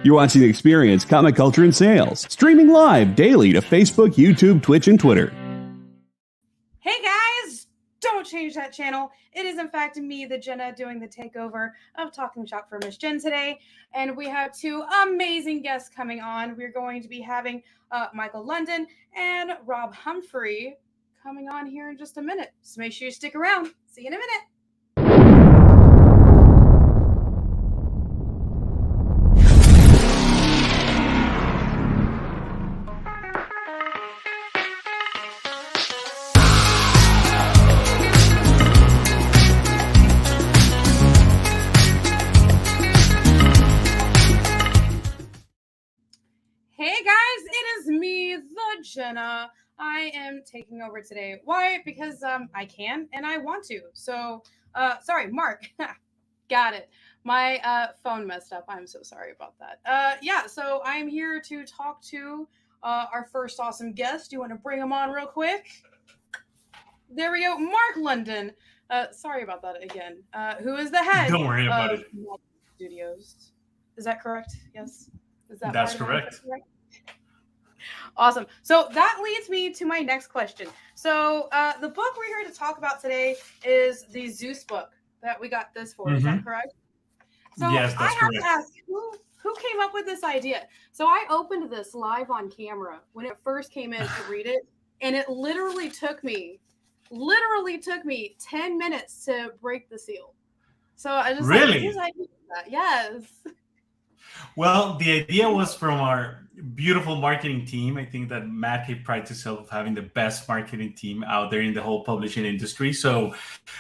You're watching The Experience, Comic Culture and Sales, streaming live daily to Facebook, YouTube, Twitch, and Twitter. Hey guys, don't change that channel. It is in fact me, the Jenna, doing the takeover of Talkin Shop for Miss Jen today. And we have two amazing guests coming on. We're going to be having Michael London and Rob Humphrey coming on here in just a minute. So make sure you stick around. See you in a minute. Hey guys, it is me, the Jenna. I am taking over today. Why? Because I can and I want to. So, sorry, Mark. Got it. My phone messed up. I'm so sorry about that. Yeah, so I'm here to talk to our first awesome guest. Do you want to bring him on real quick? There we go. Mark London. Sorry about that again. Who is the head Don't worry about of Studios. Is that correct? Yes. That's correct. Awesome. So that leads me to my next question. So the book we're here to talk about today is the Zeus book that we got this for. Is that correct? So yes, that's correct. To ask, who came up with this idea? So I opened this live on camera when it first came in to read it, and it literally took me 10 minutes to break the seal. So I just really? Yes. Well, the idea was from our beautiful marketing team. I think that Matt Cave prides himself of having the best marketing team out there in the whole publishing industry. So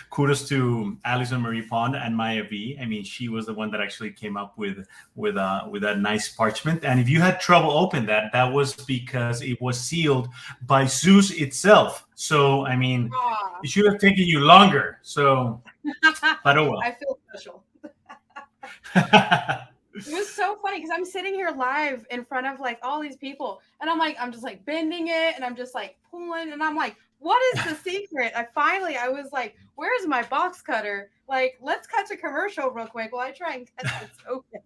kudos to Alison Marie Pond and Maya V. I mean, she was the one that actually came up with that nice parchment. And if you had trouble opening that was because it was sealed by Zeus itself. So, I mean, it should have taken you longer. So, but oh well. I feel special. It was so funny because I'm sitting here live in front of like all these people, and I'm just like bending it, and I'm just like pulling, and I'm like, what is the secret? I was like, where's my box cutter? Like, let's cut to commercial real quick while I try and cut this open.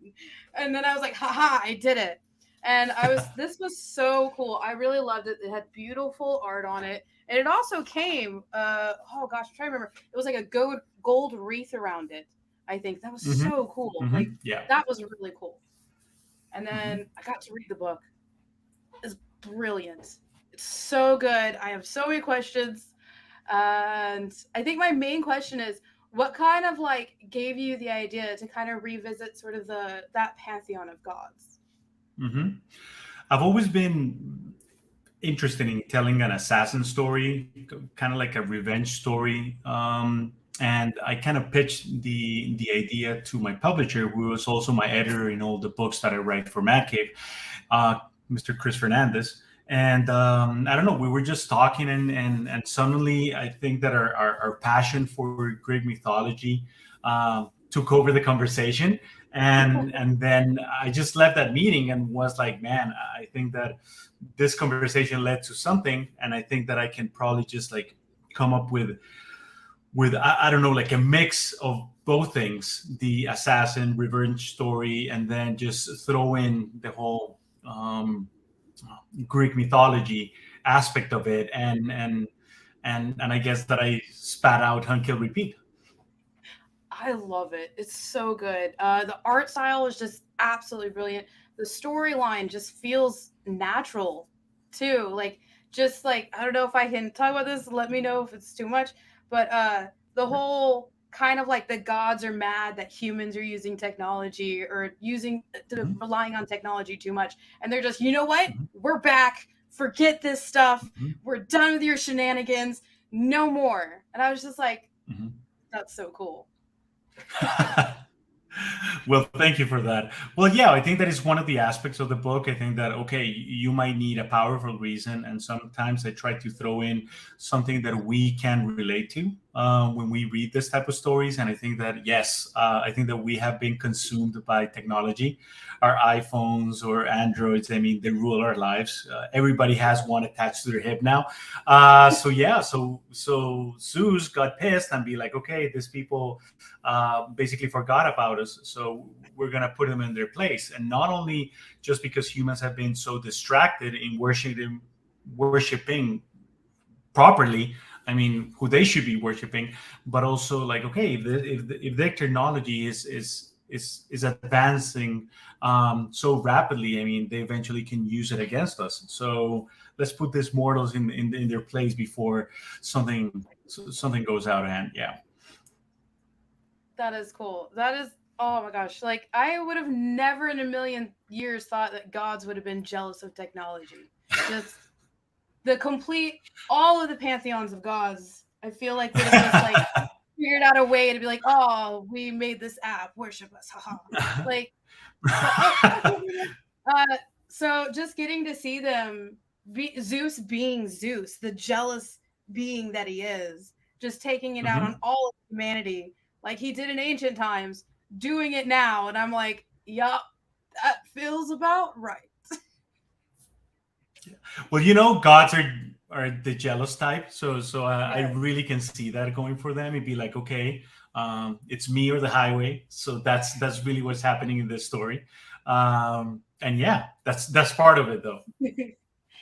And then I was like, haha, I did it. And this was so cool. I really loved it. It had beautiful art on it. And it also came, oh gosh, I'm trying to remember. It was like a gold wreath around it. I think that was so cool. Like, that was really cool. And then I got to read the book. It's brilliant. It's so good. I have so many questions. And I think my main question is, what kind of like gave you the idea to kind of revisit sort of that pantheon of gods? I've always been interested in telling an assassin story, kind of like a revenge story. And I kind of pitched the idea to my publisher, who was also my editor in all the books that I write for Mad Cave, Mr. Chris Fernandez. And I don't know, we were just talking, and suddenly I think that our passion for Greek mythology took over the conversation. And then I just left that meeting and was like, man, I think that this conversation led to something, and I think that I can probably just like come up with I don't know, like a mix of both things, the assassin revenge story, and then just throw in the whole Greek mythology aspect of it, and I guess that I spat out Hunt, Kill, Repeat. I love it. It's so good. The art style is just absolutely brilliant. The storyline just feels natural too. Like, just like, I don't know if I can talk about this. Let me know if it's too much. But the whole kind of like the gods are mad that humans are using technology or relying on technology too much. And they're just, you know what? We're back. Forget this stuff. We're done with your shenanigans. No more. And I was just like, that's so cool. Well, thank you for that. Well, yeah, I think that is one of the aspects of the book. I think that, okay, you might need a powerful reason, and sometimes I try to throw in something that we can relate to. when we read this type of stories. And I think that, yes, I think that we have been consumed by technology. Our iPhones or Androids, I mean, they rule our lives. Everybody has one attached to their hip now. So yeah, so Zeus got pissed and be like, okay, these people basically forgot about us, so we're gonna put them in their place. And not only just because humans have been so distracted in worshiping properly, I mean, who they should be worshiping, but also like, okay, if their technology is advancing so rapidly, I mean, they eventually can use it against us. So let's put these mortals in their place before something goes out of hand. Yeah. That is cool. That is, oh my gosh. Like, I would have never in a million years thought that gods would have been jealous of technology. Just the complete, all of the pantheons of gods, I feel like would have just like figured out a way to be like, oh, we made this app, worship us. Haha. Like, but so just getting to see them, Zeus being Zeus, the jealous being that he is, just taking it out Mhm. on all of humanity, like he did in ancient times, doing it now, and I'm like, yup, that feels about right. Well, you know, gods are the jealous type, so I Yeah, really can see that going for them. It'd be like, okay, it's me or the highway. So that's really what's happening in this story. And yeah, that's part of it, though.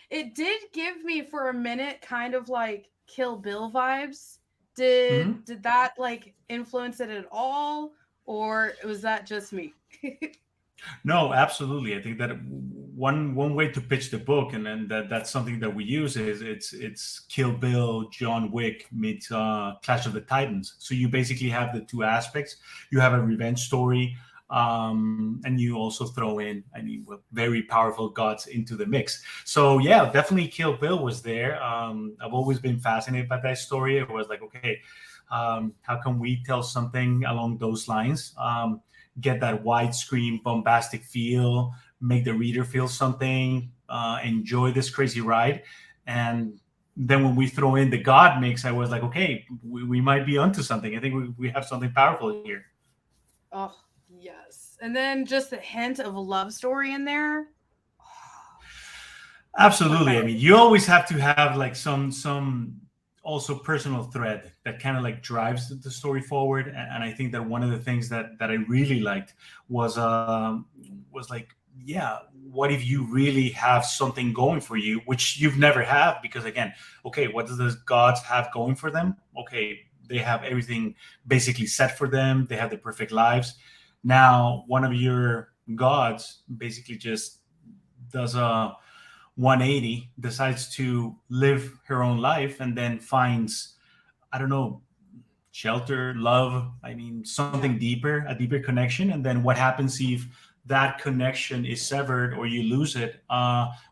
it did give me for a minute kind of like Kill Bill vibes. Did that like influence it at all, or was that just me? No, absolutely. I think that one way to pitch the book, and then that's something that we use, is it's Kill Bill, John Wick meets Clash of the Titans. So you basically have the two aspects. You have a revenge story, and you also throw in, I mean, well, very powerful gods into the mix. So yeah, definitely Kill Bill was there. I've always been fascinated by that story. It was like, okay, how can we tell something along those lines? Get that widescreen bombastic feel, make the reader feel something, enjoy this crazy ride. And then when we throw in the God mix, I was like, okay, we might be onto something. I think we have something powerful here. Oh, yes. And then just the hint of a love story in there. Absolutely. I Perfect. mean, you always have to have like some also personal thread that kind of like drives the story forward. And I think that one of the things that I really liked was like, yeah, what if you really have something going for you, which you've never had? Because again, okay, what does the gods have going for them? Okay, they have everything basically set for them. They have the perfect lives. Now, one of your gods basically just does a 180, decides to live her own life, and then finds, I don't know, shelter, love, I mean, Yeah. something deeper, a deeper connection. And then what happens if that connection is severed or you lose it?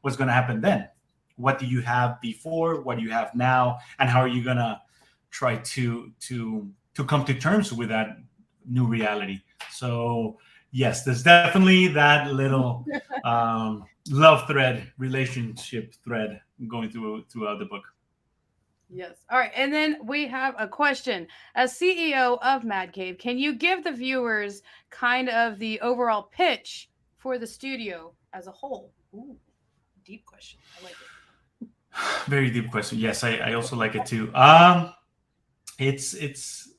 What's going to happen then? What do you have before? What do you have now? And how are you going to try to come to terms with that new reality? So yes, there's definitely that little love thread, relationship thread going throughout the book. Yes. All right. And then we have a question. As CEO of Mad Cave, can you give the viewers kind of the overall pitch for the studio as a whole? Ooh, deep question. I like it. Very deep question. Yes, I also like it too. It's it's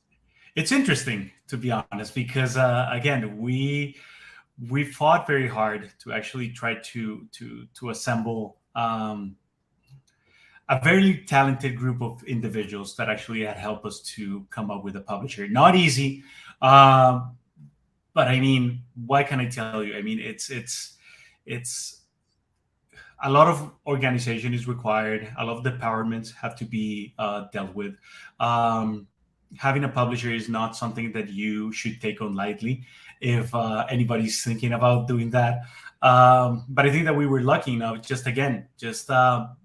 it's interesting, to be honest, because again, we fought very hard to actually try to assemble a very talented group of individuals that actually had helped us to come up with a publisher. Not easy, um, but I mean, why can I tell you? I mean, it's a lot of organization is required. A lot of departments have to be dealt with. Um, Having a publisher is not something that you should take on lightly if anybody's thinking about doing that. But I think that we were lucky enough, just again, just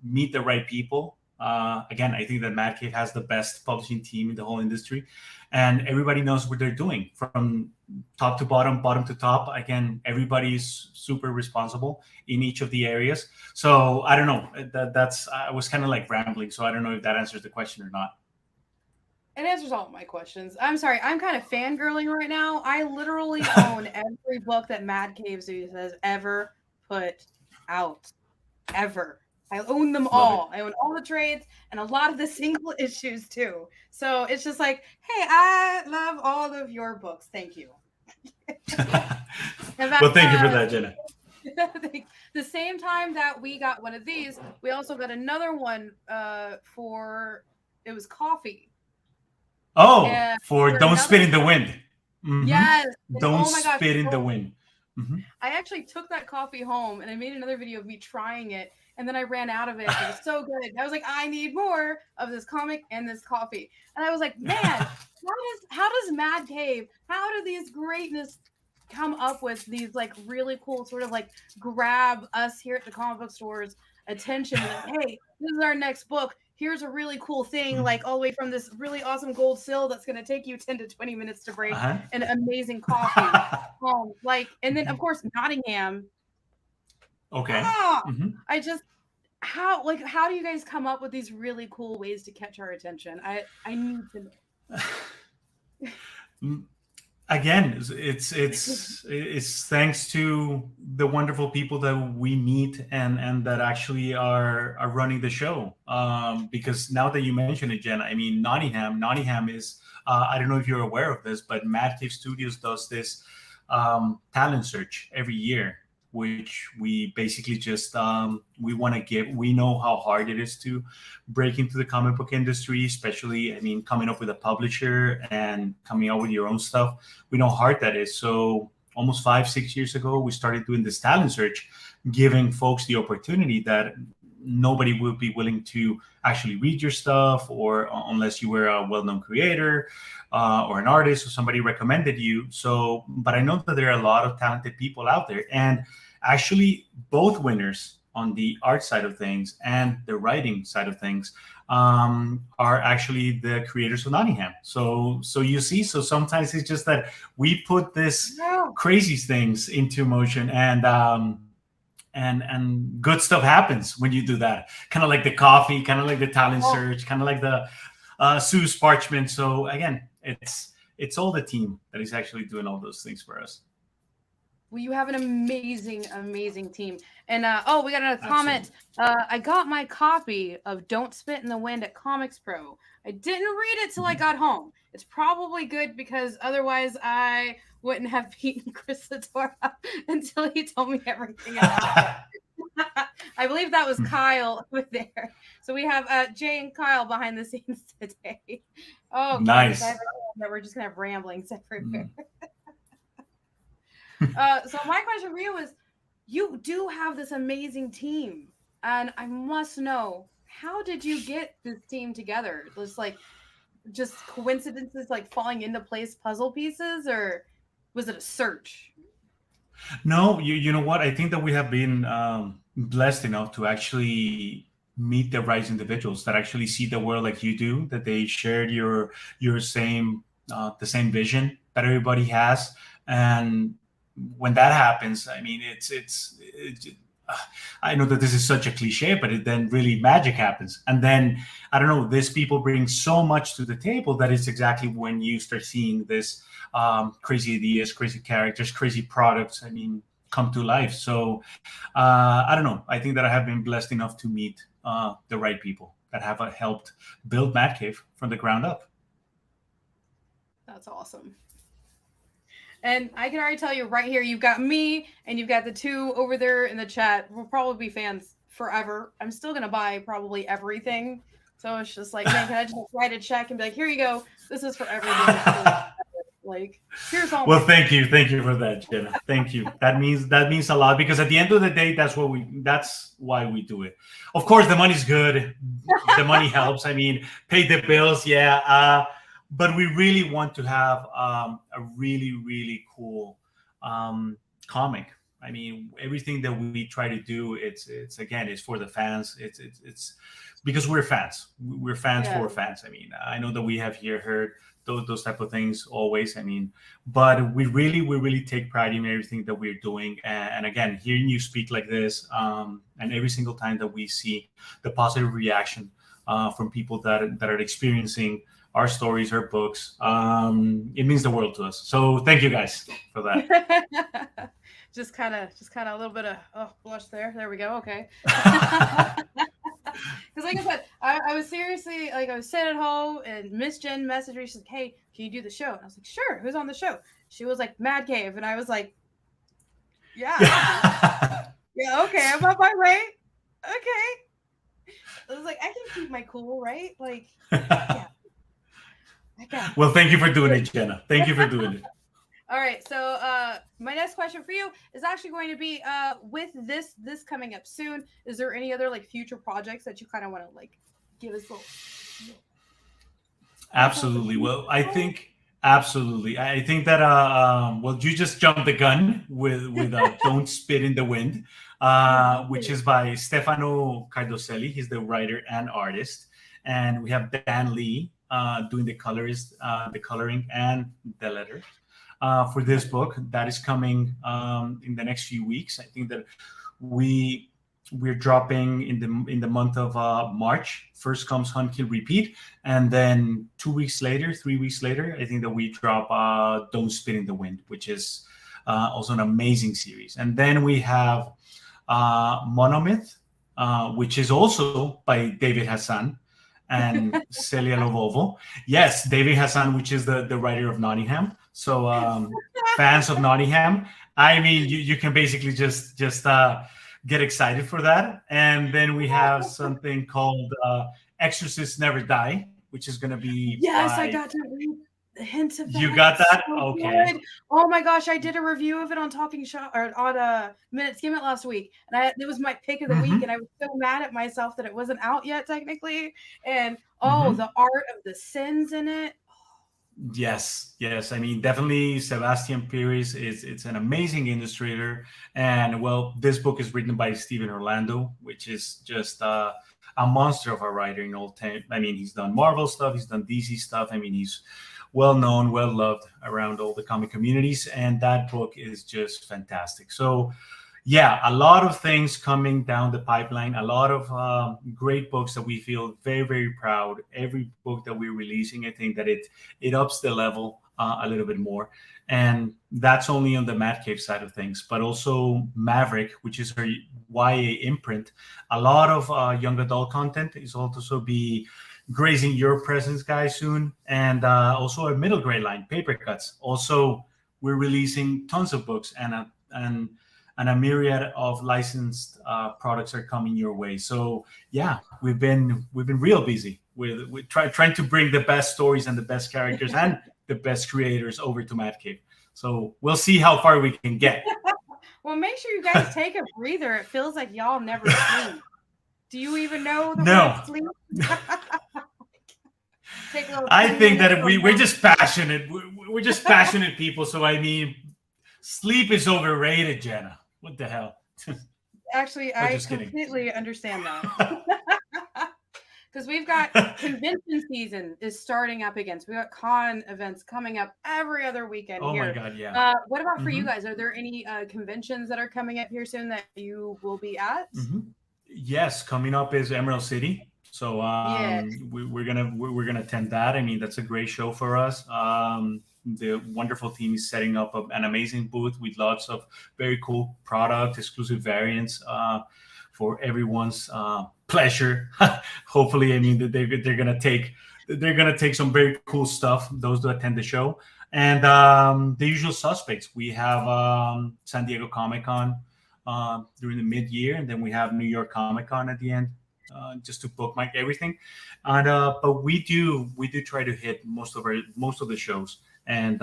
meet the right people. Again, I think that Mad Cave has the best publishing team in the whole industry, and everybody knows what they're doing from top to bottom, bottom to top. Again, everybody's super responsible in each of the areas. So I don't know. That's I was kind of like rambling, so I don't know if that answers the question or not. It answers all of my questions. I'm sorry, I'm kind of fangirling right now. I literally own every book that Mad Cave Studios has ever put out. Ever. I own them Love it. all. I own all the trades and a lot of the single issues too. So it's just like, hey, I love all of your books. Thank you. In Well, fact, thank you for that, Jenna. the same time that we got one of these, we also got another one for it was coffee. Oh, And for for Don't Spit another in the Wind. Mhm. yes. And Don't oh my gosh. spit in the So wind. Mhm. I actually took that coffee home and I made another video of me trying it. And then I ran out of it. It was so good. I was like, I need more of this comic and this coffee. And I was like, man, how does Mad Cave, how do these greatness come up with these like really cool sort of like grab us here at the comic book stores attention? Like, hey, this is our next book. Here's a really cool thing, like all the way from this really awesome gold seal that's going to take you 10 to 20 minutes to break, Uh-huh. an amazing coffee. Like, and then of course Nottingham. Okay. Ah, Mhm. I just how do you guys come up with these really cool ways to catch our attention? I need to know. Again, it's thanks to the wonderful people that we meet and that actually are running the show. Because now that you mention it, Jen, I mean Nottingham is I don't know if you're aware of this, but Mad Cave Studios does this talent search every year, which we basically just we want to give. We know how hard it is to break into the comic book industry, especially I mean coming up with a publisher and coming out with your own stuff. We know how hard that is. So almost 5-6 years ago, we started doing this talent search, giving folks the opportunity that nobody will be willing to actually read your stuff, or unless you were a well-known creator or an artist or somebody recommended you. So, but I know that there are a lot of talented people out there, and actually both winners on the art side of things and the writing side of things are actually the creators of Nottingham. So you see, so sometimes it's just that we put this crazy things into motion, and good stuff happens when you do that. Kind of like the coffee, kind of like the talent search, kind of like the Sue's parchment. So again, it's all the team that is actually doing all those things for us. Well, you have an amazing team. And we got another comment. I got my copy of Don't Spit in the Wind at Comics Pro. I didn't read it till I got home. It's probably good because otherwise I wouldn't have beaten Chris Satora until he told me everything about it. I believe that was Kyle over there. So we have Jay and Kyle behind the scenes today. Oh, nice. That we're just gonna have ramblings everywhere. So my question for you is, you do have this amazing team, and I must know, how did you get this team together? Was like just coincidences, like falling into place puzzle pieces, or was it a search? No, you know what? I think that we have been blessed enough to actually meet the right individuals that actually see the world like you do, that they shared your same the same vision that everybody has. And when that happens, I mean, I know that this is such a cliche, but then really magic happens. And then, I don't know, these people bring so much to the table that it's exactly when you start seeing this crazy ideas, crazy characters, crazy products, I mean, come to life. So I don't know. I think that I have been blessed enough to meet the right people that have helped build Mad Cave from the ground up. That's awesome. And I can already tell you right here, you've got me and you've got the two over there in the chat. We'll probably be fans forever. I'm still going to buy probably everything. So it's just like, man, can I just write a check and be like, here you go. This is for everything. Like, here's all. Well, thank you for that, Jenna. Thank you. That means a lot, because at the end of the day, that's why we do it. Of course, the money's good. The money helps. I mean, pay the bills, yeah. But we really want to have a really, really cool comic. I mean, everything that we try to do, it's for the fans. It's because we're fans. We're fans for fans. I mean, I know that we have here heard those type of things always. I mean, but we really take pride in everything that we're doing. And again, hearing you speak like this, and every single time that we see the positive reaction from people that are experiencing our stories, her books. It means the world to us. So thank you guys for that. Just kind of a little bit of blush there. There we go. Okay. Because like I said, I was seriously like I was sitting at home and Miss Jen messaged me. She's like, "Hey, can you do the show?" And I was like, "Sure." Who's on the show? She was like, "Mad Cave," and I was like, "Yeah, yeah, okay, I'm on my way. Okay." I was like, "I can keep my cool, right? Like, yeah, I got Well, thank you for doing it, Jenna. Thank you for doing it. All right, so my next question for you is actually going to be with this coming up soon. Is there any other like future projects that you kind of want to like give us a little? Absolutely. Well, I think absolutely. I think that well, you just jumped the gun with "Don't Spit in the Wind," which is by Stefano Cardoselli. He's the writer and artist, and we have Dan Lee doing the coloring and the letters. For this book that is coming in the next few weeks. I think that we're dropping in the month of March. First comes Hunt Kill Repeat, and then 2 weeks later, 3 weeks later, I think that we drop Don't Spit in the Wind, which is also an amazing series. And then we have Monomyth, which is also by David Hassan and Celia Lovovo. Yes, David Hassan, which is the writer of Nottingham. So fans of Nottingham, I mean, you can basically just get excited for that. And then we have something called Exorcists Never Die, which is going to be Yes, I got to read the hints of that. You got that? So okay. Good. Oh my gosh, I did a review of it on Talking Shop or on Minute Skim It last week, and it was my pick of the week, and I was so mad at myself that it wasn't out yet technically. And the art of the sins in it. Yes. I mean, definitely Sebastian Pires it's an amazing illustrator, and well, this book is written by Stephen Orlando, which is just a monster of a writer in all time. I mean, he's done Marvel stuff, he's done DC stuff. I mean, he's well known, well loved around all the comic communities, and that book is just fantastic. So yeah, a lot of things coming down the pipeline, a lot of great books that we feel very, very proud. Every book that we're releasing, I think that it ups the level a little bit more. And that's only on the Mad Cave side of things, but also Maverick, which is our YA imprint. A lot of young adult content is also be grazing your presence, guys, soon. And also a middle grade line, Paper Cuts. Also, we're releasing tons of books and a myriad of licensed products are coming your way. So yeah, we've been real busy with trying to bring the best stories and the best characters and the best creators over to Mad Cave. So we'll see how far we can get. Well, make sure you guys take a breather. It feels like y'all never sleep. Do you even know the No. sleep? I think that we're just passionate. We're just passionate people. So I mean, sleep is overrated, Jenna. What the hell? Actually, I completely understand that. Because we've got convention season is starting up again. So we got con events coming up every other weekend here. Oh my God, yeah. What about for you guys? Are there any conventions that are coming up here soon that you will be at? Yes, coming up is Emerald City. So we're gonna attend that. I mean, that's a great show for us. The wonderful team is setting up an amazing booth with lots of very cool product, exclusive variants for everyone's pleasure. Hopefully, I mean that they're gonna take some very cool stuff. Those who attend the show, and the usual suspects. We have San Diego Comic-Con during the mid-year, and then we have New York Comic-Con at the end. Just to bookmark everything, and but we do try to hit most of the shows. And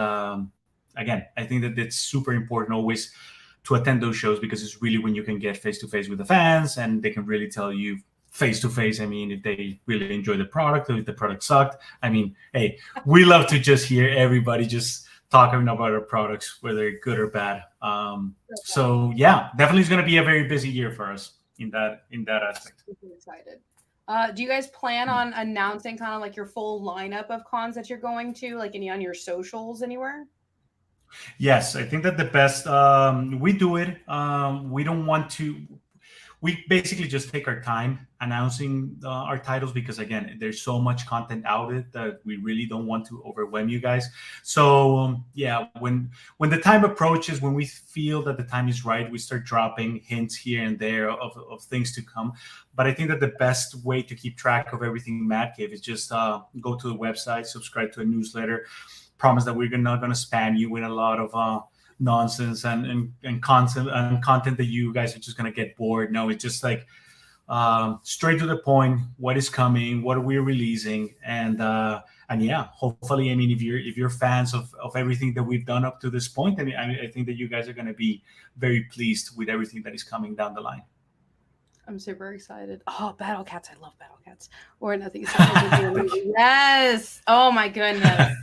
again, I think that it's super important always to attend those shows because it's really when you can get face to face with the fans, and they can really tell you face to face. I mean, if they really enjoy the product or if the product sucked. I mean, hey, we love to just hear everybody just talking about our products, whether good or bad. So yeah, definitely is going to be a very busy year for us in that aspect. Super excited. Do you guys plan on announcing kind of like your full lineup of cons that you're going to, like any on your socials anywhere? Yes, I think that the best we do it. We we basically just take our time announcing our titles because again, there's so much content out it that we really don't want to overwhelm you guys. So yeah, when the time approaches, when we feel that the time is right, we start dropping hints here and there of things to come. But I think that the best way to keep track of everything Mad Cave is just go to the website, subscribe to a newsletter. Promise that we're not going to spam you with a lot of nonsense and content that you guys are just going to get bored. No, it's just like straight to the point. What is coming? What are we releasing? And yeah, hopefully, I mean, if you're fans of everything that we've done up to this point, I think that you guys are going to be very pleased with everything that is coming down the line. I'm super excited. Oh, Battle Cats. I love Battle Cats. Or Nothing. Yes. Oh my goodness.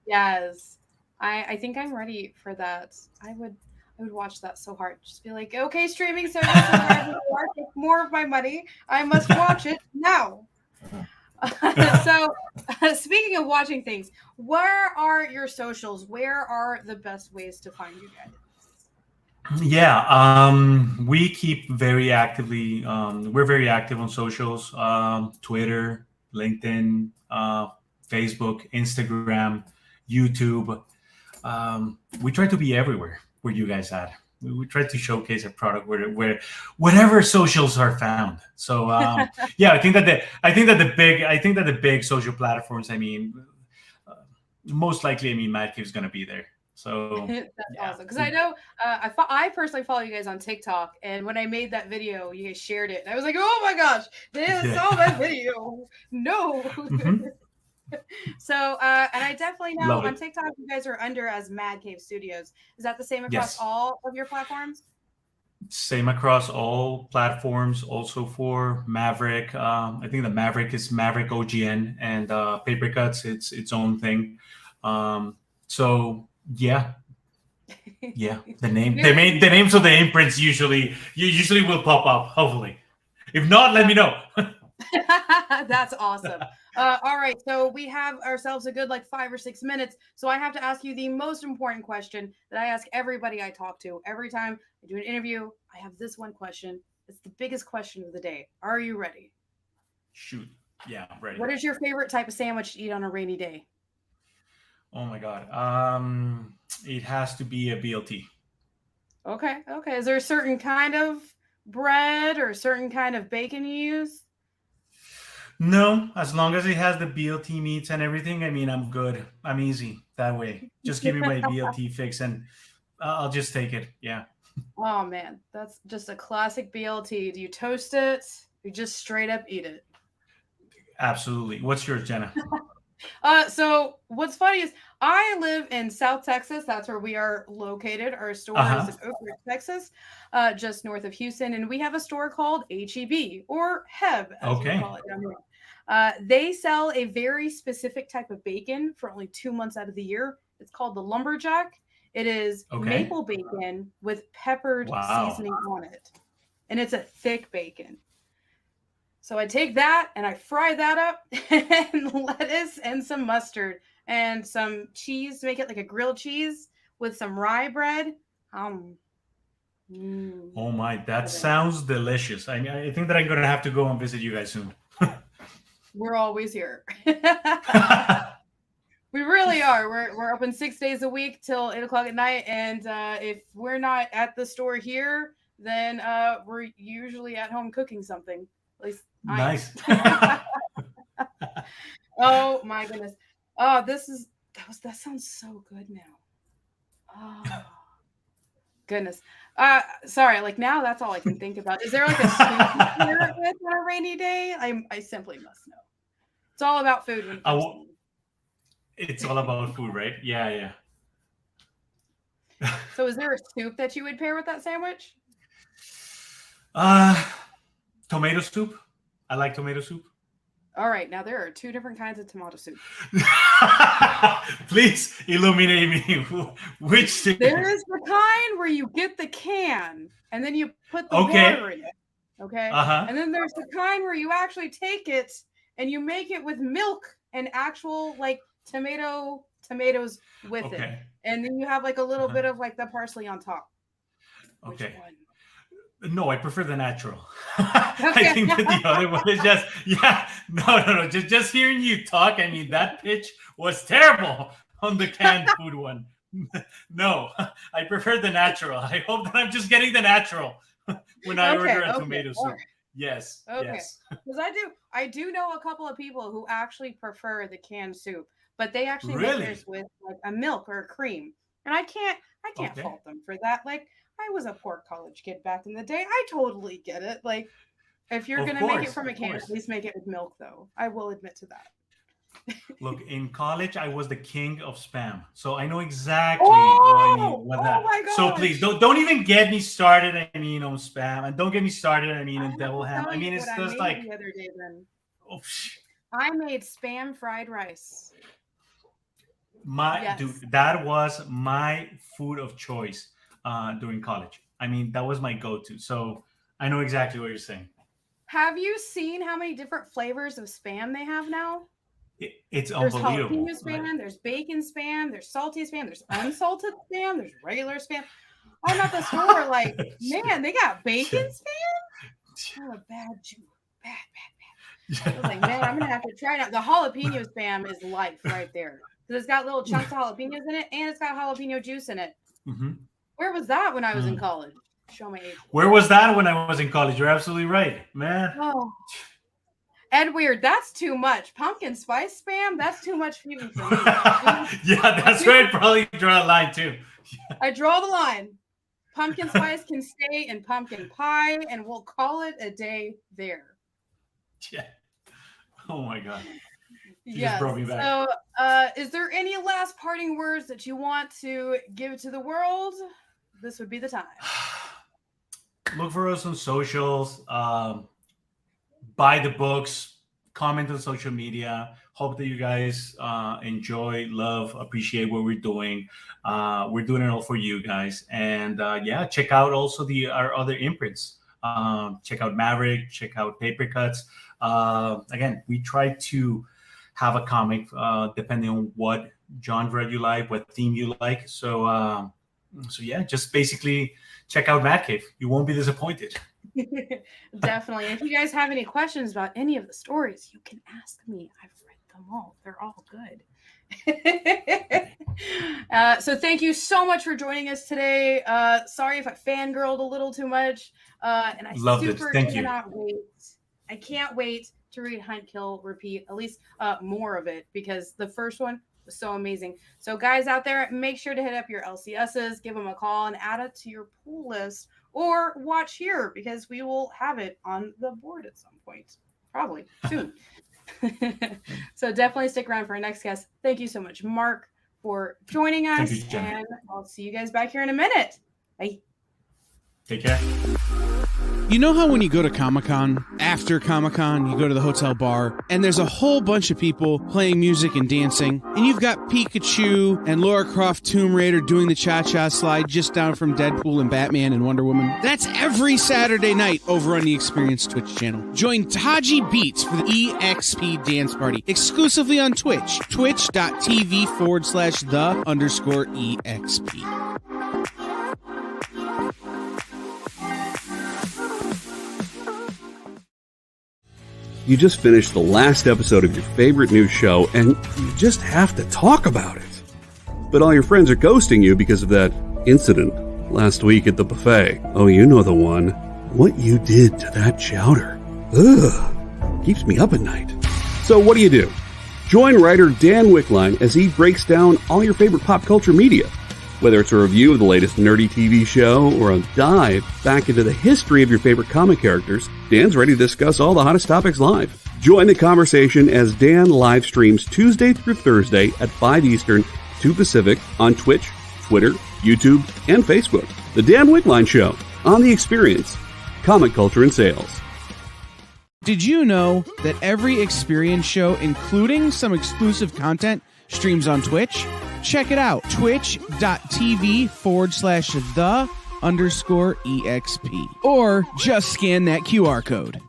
Yes. I think I'm ready for that. I would watch that so hard. Just be like, okay, streaming service, more of my money. I must watch it now. So speaking of watching things, where are your socials? Where are the best ways to find you guys? Yeah, we keep very actively. We're very active on socials: Twitter, LinkedIn, Facebook, Instagram, YouTube. We try to be everywhere where you guys at. We try to showcase a product where whatever socials are found. So yeah, I think that the big social platforms. I mean, most likely, I mean, Mad Cave is going to be there. So that's awesome because I know I personally follow you guys on TikTok, and when I made that video, you guys shared it, and I was like, "Oh my gosh, they saw that video!" No. Mm-hmm. So and I definitely know on TikTok you guys are under as Mad Cave Studios. Is that the same across all of your platforms? Same across all platforms. Also for Maverick, I think the Maverick is Maverick OGN, and Paper Cuts its own thing. So. Yeah. The names of the imprints usually will pop up. Hopefully, if not, let me know. That's awesome. All right, so we have ourselves a good 5 or 6 minutes. So I have to ask you the most important question that I ask everybody I talk to every time I do an interview. I have this one question. It's the biggest question of the day. Are you ready? Shoot. Yeah, I'm ready. What is your favorite type of sandwich to eat on a rainy day? Oh my God. It has to be a BLT. Okay. Is there a certain kind of bread or a certain kind of bacon you use? No, as long as it has the BLT meats and everything, I mean, I'm good. I'm easy that way. Just give me my BLT fix and I'll just take it. Yeah. Oh man, that's just a classic BLT. Do you toast it? You just straight up eat it? Absolutely. What's yours, Jenna? So what's funny is I live in South Texas. That's where we are located. Our store is in Oak Ridge, Texas, just north of Houston. And we have a store called HEB or HEB, as we call it down here. They sell a very specific type of bacon for only 2 months out of the year. It's called the lumberjack. It is maple bacon with peppered seasoning on it. And it's a thick bacon. So I take that and I fry that up and lettuce and some mustard and some cheese to make it like a grilled cheese with some rye bread. Oh my, that sounds delicious. I think that I'm going to have to go and visit you guys soon. We're always here. We really are. We're open 6 days a week till 8 o'clock at night. And if we're not at the store here, then we're usually at home cooking something. At least nice. Oh my goodness. Oh, that sounds so good now. Oh goodness. Sorry, now that's all I can think about. Is there a soup on a rainy day? I simply must know. It's all about food. It's all about food, right? Yeah. So is there a soup that you would pair with that sandwich? Tomato soup. I like tomato soup. All right. Now, there are 2 different kinds of tomato soup. Please illuminate me. Which two? There is the kind where you get the can and then you put the water in it. Okay. And then there's the kind where you actually take it and you make it with milk and actual tomatoes with it. And then you have a little bit of the parsley on top. Okay. No, I prefer the natural. I Okay. think that the other one is just, yeah, no. Just hearing you talk, I mean, that pitch was terrible on the canned food one. No, I prefer the natural. I hope that I'm just getting the natural when I order a tomato All soup. right. Yes, Okay. yes. Because I do know a couple of people who actually prefer the canned soup, but they actually make Really? theirs with like a milk or a cream. And I can't Okay. fault them for that. Like I was a poor college kid back in the day. I totally get it. Like if you're Of gonna make it course, from a of can, at course. least make it with milk though. I will admit to that. Look, in college, I was the king of spam, so I know exactly what Oh that. my So please gosh. don't even get me started. I mean, on spam, and don't get me started. I mean, I on have devil to ham. tell I you mean, what it's I just made like, the other day then. oh, I made spam fried rice. my dude, Yes. that was my food of choice during college. I mean, that was my go-to. So I know exactly what you're saying. Have you seen how many different flavors of spam they have now? It's There's unbelievable. jalapeno spam, there's bacon spam, there's salty spam, there's unsalted spam, there's regular spam. I'm at the store like, man, they got bacon spam? Oh, bad Jew. Bad. I was like, man, I'm gonna have to try it out. The jalapeno spam is life right there. Because it's got little chunks of jalapenos in it and it's got jalapeno juice in it. Mm-hmm. Where was that when I was in Mm. college? Show my age. Where was that when I was in college? You're absolutely right, man. Oh, Edward, that's too much. Pumpkin spice spam, that's too much even for me. Yeah, that's where I'd probably draw a line too. I draw the line. Pumpkin spice can stay in pumpkin pie, and we'll call it a day there. Yeah. Oh my god. You just Yes. brought me back. So, is there any last parting words that you want to give to the world? This would be the time. Look for us on socials. Buy the books. Comment on social media. Hope that you guys enjoy, love, appreciate what we're doing. We're doing it all for you guys. And yeah, check out also our other imprints. Check out Maverick. Check out Paper Cuts. Again, we try to have a comic depending on what genre you like, what theme you like. So yeah, just basically check out Mad Cave. You won't be disappointed. Definitely. If you guys have any questions about any of the stories, you can ask me. I've read them all. They're all good. So thank you so much for joining us today. Sorry if I fangirled a little too much. And I Loved it. Thank you. cannot wait. I can't wait to read Hunt, Kill, Repeat, at least more of it, because the first one was so amazing. So guys out there, make sure to hit up your LCSs, give them a call, and add it to your pool list, or watch here because we will have it on the board at some point, probably soon. So definitely stick around for our next guest. Thank you so much, Mark, for joining us. Thank you, Jen. And I'll see you guys back here in a minute. Bye. Take care. You know how when you go to Comic-Con, after Comic-Con, you go to the hotel bar, and there's a whole bunch of people playing music and dancing, and you've got Pikachu and Lara Croft Tomb Raider doing the cha-cha slide just down from Deadpool and Batman and Wonder Woman? That's every Saturday night over on the Experience Twitch channel. Join Taji Beats for the EXP Dance Party, exclusively on Twitch, twitch.tv/the_EXP. You just finished the last episode of your favorite new show, and you just have to talk about it. But all your friends are ghosting you because of that incident last week at the buffet. Oh, you know the one. What you did to that chowder. Ugh. Keeps me up at night. So what do? Join writer Dan Wickline as he breaks down all your favorite pop culture media. Whether it's a review of the latest nerdy TV show or a dive back into the history of your favorite comic characters, Dan's ready to discuss all the hottest topics live. Join the conversation as Dan live streams Tuesday through Thursday at 5 Eastern, 2 Pacific on Twitch, Twitter, YouTube, and Facebook. The Dan Wickline Show on The Experience, comic culture and sales. Did you know that every Experience show, including some exclusive content, streams on Twitch? Check it out, twitch.tv/the_EXP. Or just scan that QR code.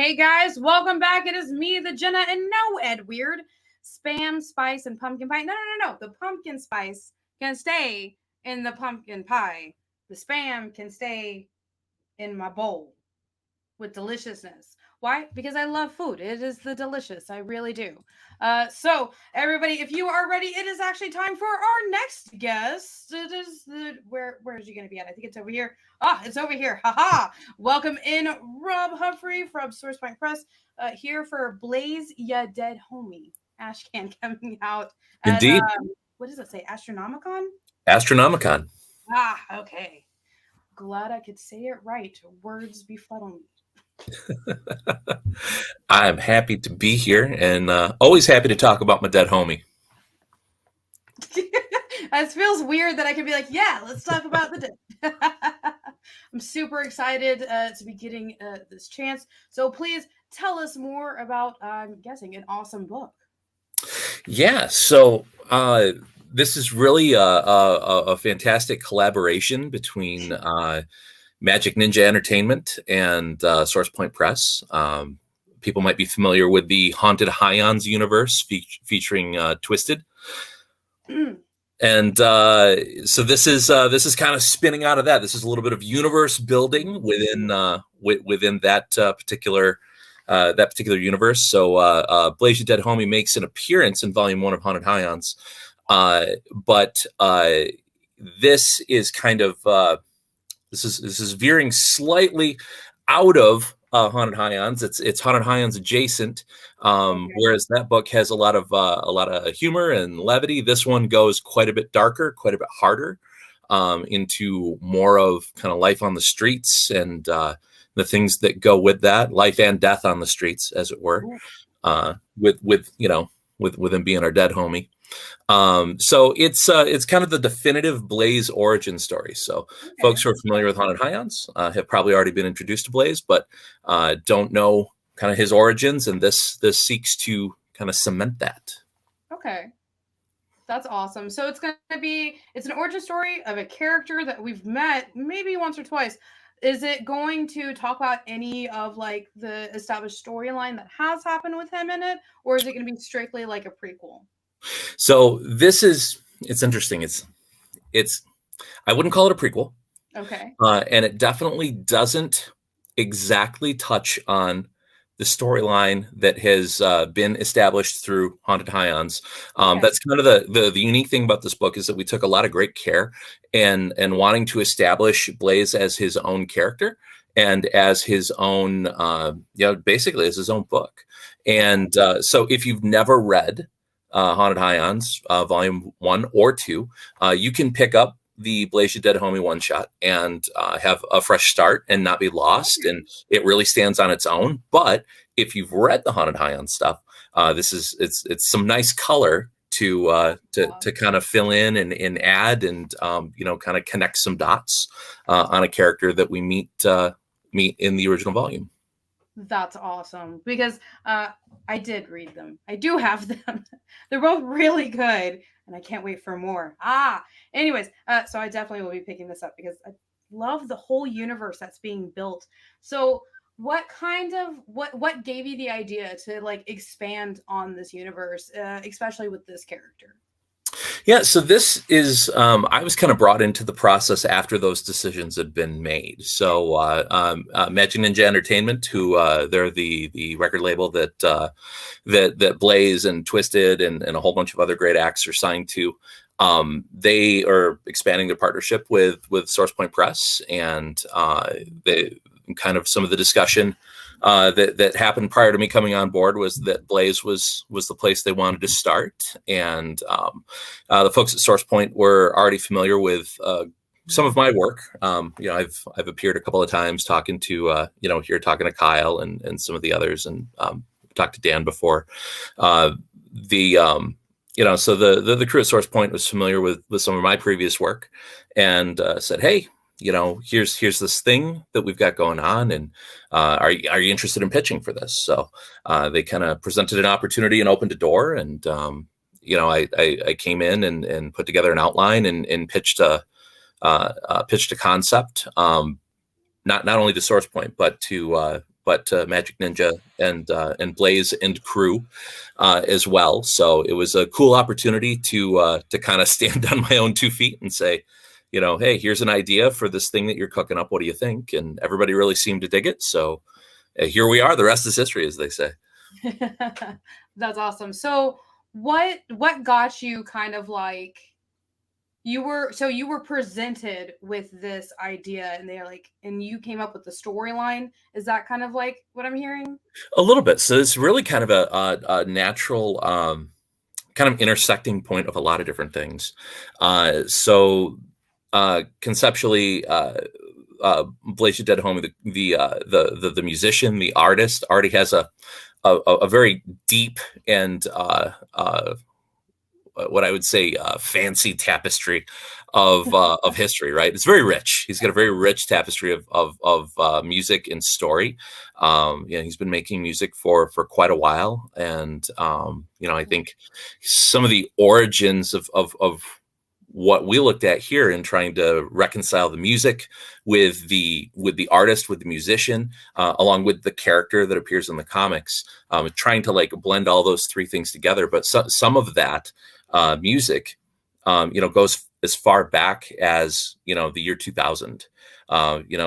Hey guys, welcome back. It is me, the Jenna, and no Ed Weird. Spam, spice, and pumpkin pie. No. The pumpkin spice can stay in the pumpkin pie. The spam can stay in my bowl with deliciousness. Why? Because I love food. It is the delicious. I really do. So everybody, if you are ready, it is actually time for our next guest. It is where is she going to be at? I think it's over here. Ah, it's over here. Haha. Welcome in Rob Humphrey from SourcePoint Press, here for Blaze Ya Dead Homie. Ashcan coming out at, Indeed. what does it say? Astronomicon? Astronomicon. Ah, okay. Glad I could say it right. Words befuddle me. I'm happy to be here and always happy to talk about my dead homie. It feels weird that I can be like, yeah, let's talk about the dead. I'm super excited to be getting this chance. So please tell us more about, I'm guessing, an awesome book. Yeah, so this is really a fantastic collaboration between Magic Ninja Entertainment and SourcePoint Press. People might be familiar with the Haunted Highons universe featuring Twisted. And so this is kind of spinning out of that. This is a little bit of universe building within that particular universe. So Blaze Ya Dead Homie makes an appearance in Volume 1 of Haunted Highons, but this is kind of this is veering slightly out of Haunted Highons. It's Haunted Highons adjacent, whereas that book has a lot of humor and levity. This one goes quite a bit darker, quite a bit harder, into more of kind of life on the streets and the things that go with that, life and death on the streets, as it were, with him being our dead homie. So it's kind of the definitive Blaze origin story. So folks who are familiar with Haunted Highons have probably already been introduced to Blaze, but don't know kind of his origins, and this seeks to kind of cement that. Okay. That's awesome. So it's an origin story of a character that we've met maybe once or twice. Is it going to talk about any of like the established storyline that has happened with him in it, or is it going to be strictly like a prequel? So it's interesting. It's I wouldn't call it a prequel. Okay. And it definitely doesn't exactly touch on the storyline that has been established through Haunted Highons. That's kind of the unique thing about this book, is that we took a lot of great care and wanting to establish Blaze as his own character and as his own, basically as his own book. And so if you've never read Haunted Highons, Volume 1 or 2, you can pick up the Blaze Ya Dead Homie one shot and have a fresh start and not be lost. And it really stands on its own. But if you've read the Haunted Highons stuff, it's some nice color to kind of fill in and add and kind of connect some dots on a character that we meet in the original volume. That's awesome, because I did read them. I do have them. They're both really good, and I can't wait for more. Anyways, so I definitely will be picking this up because I love the whole universe that's being built. So what gave you the idea to like expand on this universe, especially with this character? Yeah, so this is, I was kind of brought into the process after those decisions had been made. So Magic Ninja Entertainment, who they're the record label that Blaze and Twisted and a whole bunch of other great acts are signed to, they are expanding their partnership with SourcePoint Press, and they kind of some of the discussion that happened prior to me coming on board was that Blaze was the place they wanted to start. And the folks at SourcePoint were already familiar with some of my work. I've appeared a couple of times talking to, talking to Kyle and some of the others, and talked to Dan before. So the crew at SourcePoint was familiar with some of my previous work and said, hey, here's this thing that we've got going on, and are you interested in pitching for this? So they kind of presented an opportunity and opened a door, and I came in and put together an outline and pitched a concept, not only to SourcePoint but but Magic Ninja and Blaze and crew as well. So it was a cool opportunity to kind of stand on my own 2 feet and say, hey, here's an idea for this thing that you're cooking up. What do you think? And everybody really seemed to dig it. So here we are. The rest is history, as they say. That's awesome. So what got you kind of like, you were presented with this idea and they're like, and you came up with the storyline. Is that kind of like what I'm hearing? A little bit. So it's really kind of a natural kind of intersecting point of a lot of different things. Conceptually, Blaze Your Dead Homie, the musician, the artist, already has a very deep and what I would say fancy tapestry of history, right? It's very rich. He's got a very rich tapestry of music and story. He's been making music for quite a while, and I think some of the origins of what we looked at here in trying to reconcile the music with the artist, with the musician, along with the character that appears in the comics, trying to like blend all those 3 things together. But some of that music, goes as far back as, the year 2000,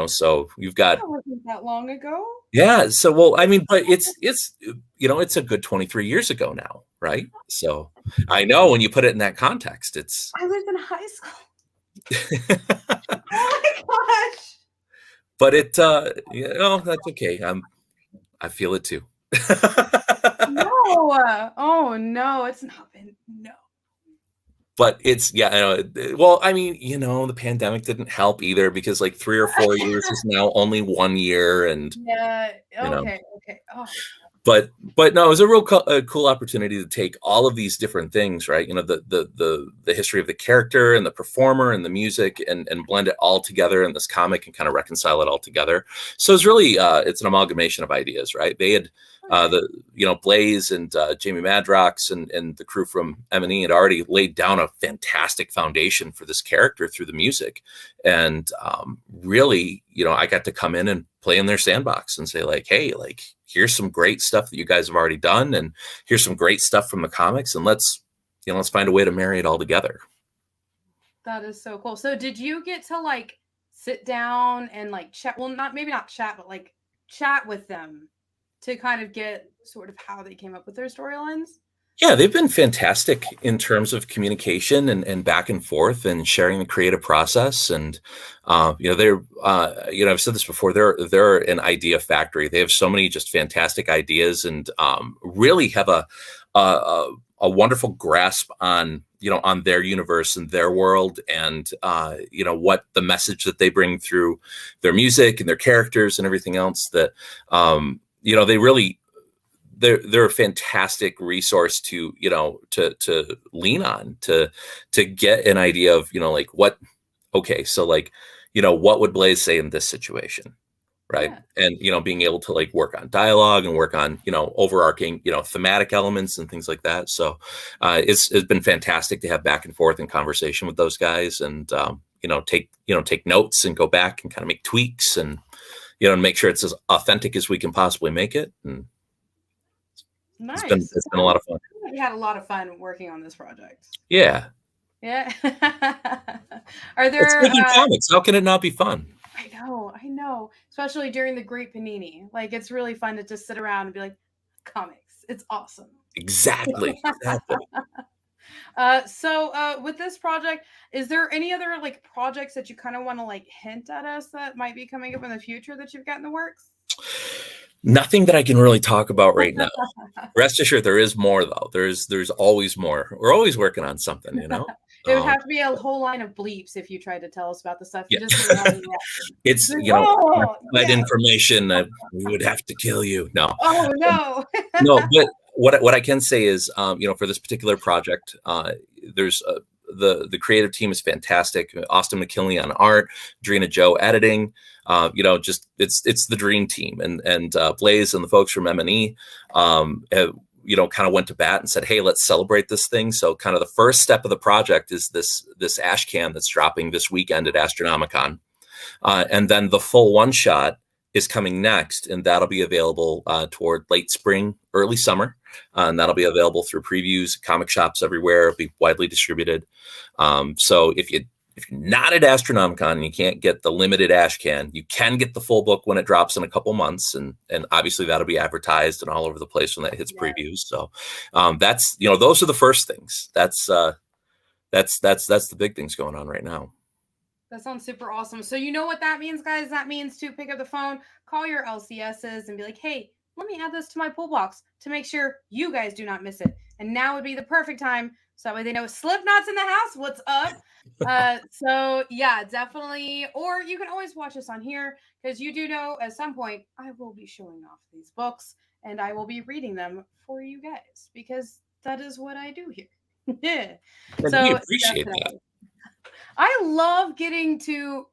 so you've got, that wasn't that long ago. Yeah. So, well, I mean, but it's it's a good 23 years ago now. Right. So I know when you put it in that context, I was in high school. Oh my gosh. But that's okay. I feel it too. No. Oh no, it's not been, no. But it's, I know. Well, I mean, the pandemic didn't help either, because like 3 or 4 years is now only 1 year. And yeah. Okay. Oh. But no, it was a real cool opportunity to take all of these different things, right? The history of the character and the performer and the music, and blend it all together in this comic and kind of reconcile it all together. So it's really it's an amalgamation of ideas, right? They had Blaze and Jamie Madrox and the crew from M&E had already laid down a fantastic foundation for this character through the music, and really, I got to come in and play in their sandbox and say like, hey, like, here's some great stuff that you guys have already done, and here's some great stuff from the comics, and let's find a way to marry it all together. That is so cool. So did you get to like sit down and like chat? Well, maybe not chat, but like chat with them to kind of get sort of how they came up with their storylines? Yeah, they've been fantastic in terms of communication and back and forth and sharing the creative process. And they're I've said this before, they're an idea factory. They have so many just fantastic ideas, and really have a wonderful grasp on on their universe and their world, and what the message that they bring through their music and their characters and everything else that they really. They're a fantastic resource to lean on to get an idea of like what, okay, so like what would Blaze say in this situation, right? Yeah. And being able to like work on dialogue and work on overarching thematic elements and things like that. So it's been fantastic to have back and forth and conversation with those guys, and take notes and go back and kind of make tweaks and make sure it's as authentic as we can possibly make it. And nice. It's been a lot of fun. We had a lot of fun working on this project. Yeah. Yeah. Are there? It's making comics. How can it not be fun? I know. Especially during the Great Panini. Like, it's really fun to just sit around and be like, comics. It's awesome. Exactly. So with this project, is there any other like projects that you kind of want to like hint at us that might be coming up in the future that you've got in the works? Nothing that I can really talk about right now. Rest assured, there is more though. There's always more. We're always working on something, It would have to be a whole line of bleeps if you tried to tell us about the stuff. Yeah. It's that information that we would have to kill you. No. Oh no. No, but what I can say is, for this particular project, there's the creative team is fantastic. Austin McKinley on art, Drina Joe editing. Just it's the dream team, and Blaze and the folks from M&E, kind of went to bat and said, hey, let's celebrate this thing. So kind of the first step of the project is this ash can that's dropping this weekend at Astronomicon, and then the full one shot is coming next, and that'll be available toward late spring, early summer. And that'll be available through previews, comic shops everywhere. It'll be widely distributed. So if you're not at Astronomicon and you can't get the limited ash can, you can get the full book when it drops in a couple months, and obviously that'll be advertised and all over the place when that hits previews. So that's, those are the first things. That's the big things going on right now. That sounds super awesome. So you know what that means, guys? That means to pick up the phone, call your LCSs, and be like, hey, let me add this to my pull box to make sure you guys do not miss it. And now would be the perfect time, so that way they know Slipknot's in the house. What's up? So yeah, definitely. Or you can always watch us on here, because you do know at some point I will be showing off these books and I will be reading them for you guys, because that is what I do here. Yeah. So we appreciate that. I love getting to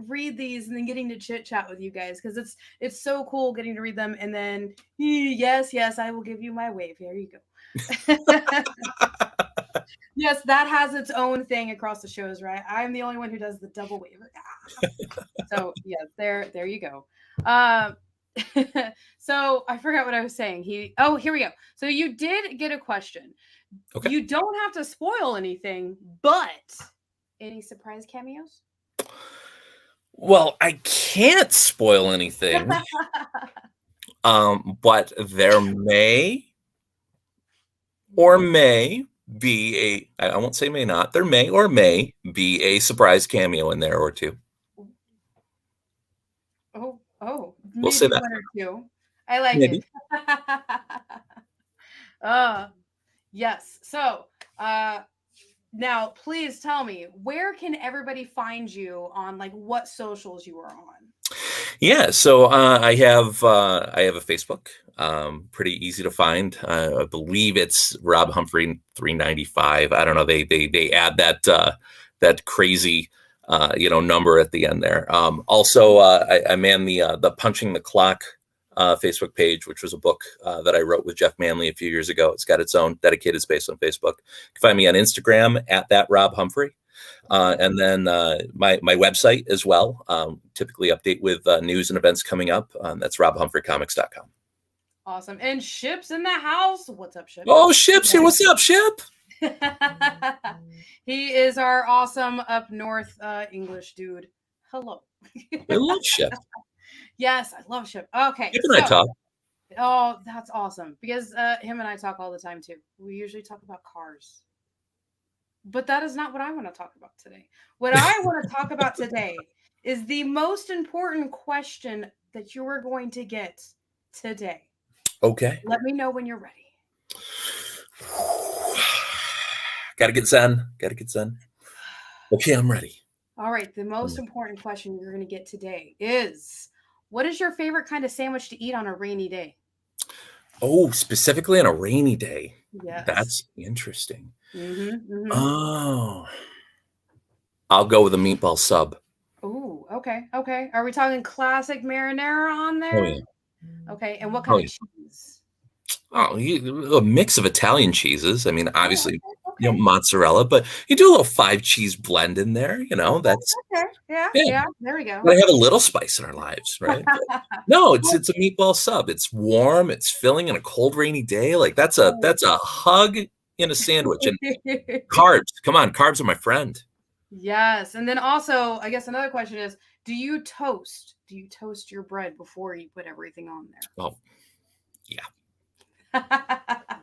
read these and then getting to chit chat with you guys, because it's so cool getting to read them, and then yes, I will give you my wave. Here you go. Yes, that has its own thing across the shows, right? I'm the only one who does the double wave. So yeah, there you go. So I forgot what I was saying. Here we go. So you did get a question. Okay. You don't have to spoil anything, but any surprise cameos? Well, I can't spoil anything. But there may or may be I won't say may not, there may or may be a surprise cameo in there or two. Oh, we'll say that. One or two. I like maybe. It. Yes. So, now please tell me, where can everybody find you on, like, what socials you are on? Yeah, so I have a Facebook, pretty easy to find. I believe it's Rob Humphrey 395. I don't know. They add that crazy number at the end there. Also, I man the Punching the Clock Facebook page, which was a book that I wrote with Jeff Manley a few years ago. It's got its own dedicated space on Facebook. You can find me on Instagram at that Rob Humphrey. And then my website as well, typically update with news and events coming up. That's robhumphreycomics.com. Awesome. And Ship's in the house. What's up, Ship? Oh, Ship's here. What's up, Ship? He is our awesome up north English dude. Hello. I love Ship. Yes, I love Ship. Okay. Ship and I talk. Oh, that's awesome. Because him and I talk all the time too. We usually talk about cars. But that is not what I want to talk about today. What I want to talk about today is the most important question that you are going to get today. Okay. Let me know when you're ready. Gotta get zen. Okay, I'm ready. All right. The most important question you're going to get today is, what is your favorite kind of sandwich to eat on a rainy day? Oh, specifically on a rainy day. Yes. That's interesting. Mm-hmm. Oh, I'll go with a meatball sub. Ooh, okay. Are we talking classic marinara on there? Oh, yeah. Okay, and what kind of cheese? Oh, a mix of Italian cheeses. I mean, obviously, mozzarella, but you do a little 5-cheese blend in there. That's okay. Yeah. There we go. We have a little spice in our lives, right? No, it's a meatball sub. It's warm. It's filling in a cold, rainy day. Like that's a hug in a sandwich. And carbs. Come on, carbs are my friend. Yes, and then also, I guess another question is, do you toast your bread before you put everything on there? Oh, yeah. You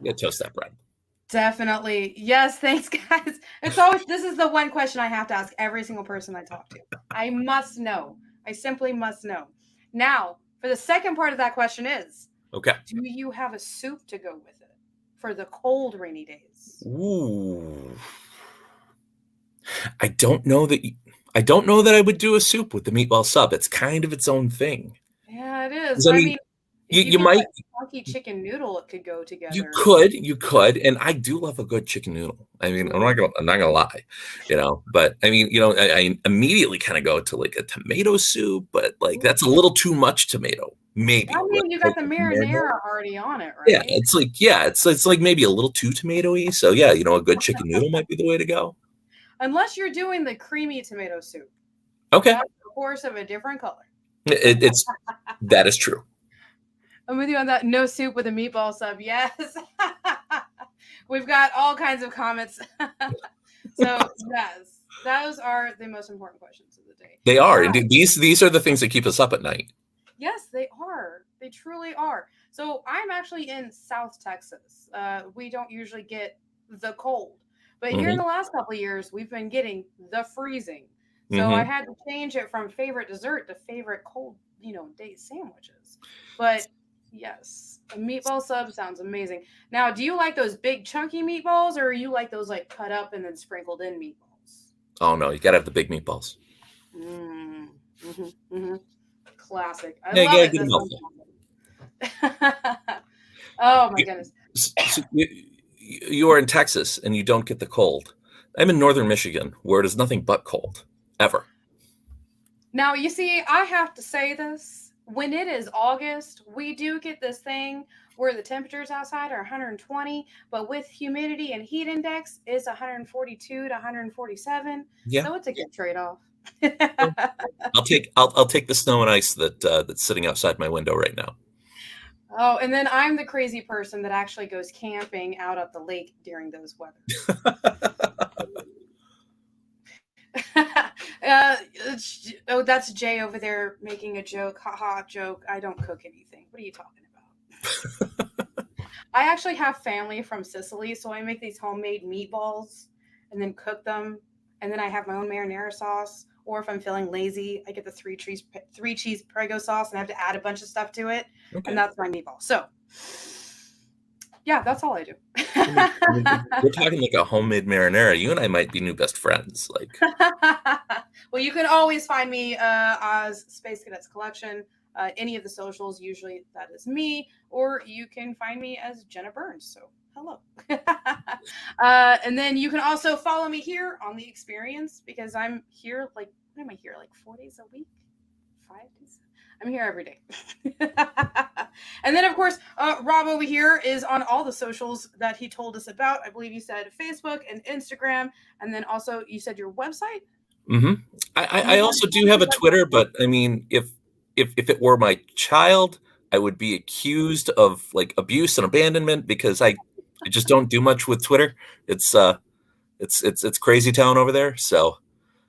gotta toast that bread. Definitely. Yes, thanks, guys. This is the one question I have to ask every single person I talk to. I must know. I simply must know. Now, for the second part of that question is, okay, do you have a soup to go with it for the cold, rainy days? Ooh. I don't know that I would do a soup with the meatball sub. It's kind of its own thing. Yeah, it is. I mean, you might funky chicken noodle. It could go together. You could, and I do love a good chicken noodle. I mean, I'm not gonna lie, But I mean, I immediately kind of go to like a tomato soup, but like that's a little too much tomato. Maybe. I mean, you got the marinara already on it, right? Yeah, it's like maybe a little too tomatoey. So yeah, a good chicken noodle might be the way to go. Unless you're doing the creamy tomato soup. Okay. That's, of course, of a different color. That is true. I'm with you on that. No soup with a meatball sub. Yes. We've got all kinds of comments. So yes, those are the most important questions of the day. They are. Indeed. These are the things that keep us up at night. Yes, they are. They truly are. So I'm actually in South Texas. We don't usually get the cold, but here in the last couple of years, we've been getting the freezing. So I had to change it from favorite dessert to favorite cold, day sandwiches. But yes, a meatball sub sounds amazing. Now, do you like those big chunky meatballs, or you like those like cut up and then sprinkled in meatballs? Oh no, you gotta have the big meatballs. Classic. I Yeah, love you it. Oh my goodness. So you are in Texas and you don't get the cold. I'm in northern Michigan where it is nothing but cold ever. Now, you see, I have to say this. When it is August, we do get this thing where the temperatures outside are 120, but with humidity and heat index is 142 to 147. Yeah. So it's a good trade-off. I'll take the snow and ice that's sitting outside my window right now. Oh, and then I'm the crazy person that actually goes camping out at the lake during those weathers. That's Jay over there making a joke. Haha, joke. I don't cook anything. What are you talking about? I actually have family from Sicily, so I make these homemade meatballs and then cook them. And then I have my own marinara sauce. Or if I'm feeling lazy, I get the three cheese Prego sauce and I have to add a bunch of stuff to it. Okay. And that's my meatball. So yeah, that's all I do. We're talking like a homemade marinara. You and I might be new best friends. Like, well, you can always find me as Space Cadets Collection. Any of the socials, usually that is me, or you can find me as Jenna Burns. So hello. And then you can also follow me here on The Experience, because I'm here what am I here? 4 days a week? 5 days? I'm here every day. And then, of course, Rob over here is on all the socials that he told us about. I believe you said Facebook and Instagram. And then also you said your website. I also do have a Twitter, but I mean, if it were my child, I would be accused of abuse and abandonment, because I just don't do much with Twitter. It's crazy town over there. So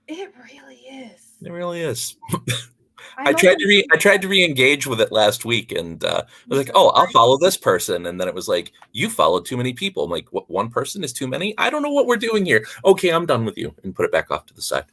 it really is. It really is. I tried to re-engage with it last week, and I was like, "Oh, I'll follow this person," and then it was like, "You followed too many people." I'm like, "What? One person is too many? I don't know what we're doing here." Okay, I'm done with you, and put it back off to the side.